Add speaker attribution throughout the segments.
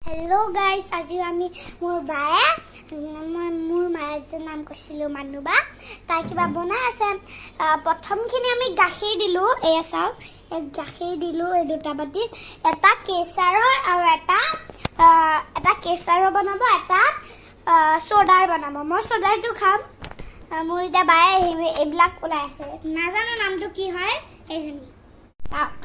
Speaker 1: Hello guys আজি আমি মোৰ বায়ে মোৰ মায়েৰ নাম কৈছিলো মানুবা তাই কিবা বনাই আছে প্ৰথমখিনি আমি গাখীৰ দিলো এয়া চাওক এক গাখীৰ দিলো এই দুটা বাটি এটা কেশৰৰ আৰু এটা কেশৰৰ বনাব এটা সোডাৰ বনাব মই সোডাৰটো খাম মোৰ এটা বায়ে এইবিলাক ওলাই আছে নাজানো নামটো কি হয় এইজনী চাওক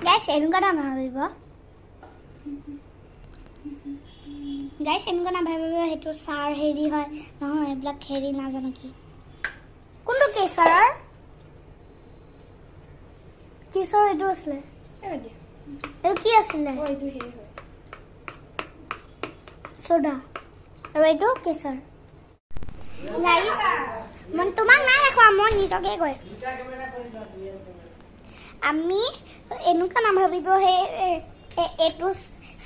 Speaker 1: Guys, enggak nama Habiba. Guys, enggak nama Habiba itu sar heri hai. Nah, eblak heri na jano ki. Kundu kesar? Kesar itu asle. Itu ki asle?
Speaker 2: Oh, itu heri hai.
Speaker 1: Soda. Itu kesar. Guys, mon tumak na rakho mon nijoke koi. Ami এনেকুৱা নাম ভাবিব এইটো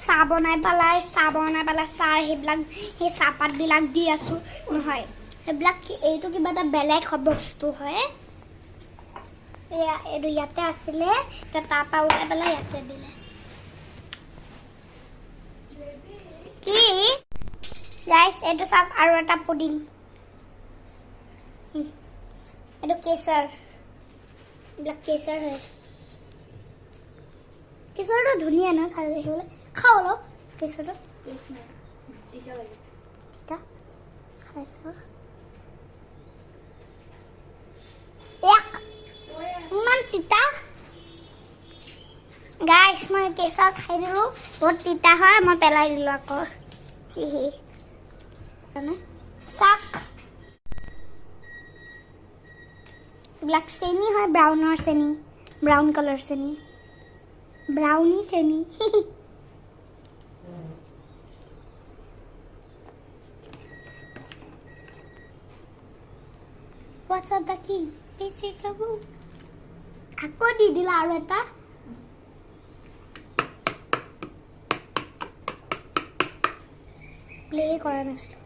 Speaker 1: চাহ বনাই পেলাই চাহ সেইবিলাক সেই চাহপাতবিলাক দি আছো নহয় সেইবিলাক এইটো কিবা এটা বেলেগ বস্তু হয় এইটো ইয়াতে আছিলে তাৰপৰা ওলাই পেলাই ইয়াতে দিলে কি গাইছ এইটো চাওক আৰু এটা পুডিং এইটো কেশৰ এইবিলাক কেশৰ হয় কেশৰটো ধুনীয়া ন খাই দেখিবলৈ খাওঁ অলপ কেশৰটো তিতা খাইছোঁ ইমান তিতা গাইছ মই কেশৰ খাই দিলোঁ বহুত তিতা হয় মই পেলাই দিলোঁ আকৌ চাক এইবিলাক চেনি হয় ব্ৰাউনৰ চেনি ব্ৰাউন কালাৰ চেনি Brownie Seni. What's up the key? It's a kabu. Aku di dilarata. Play kora naslo.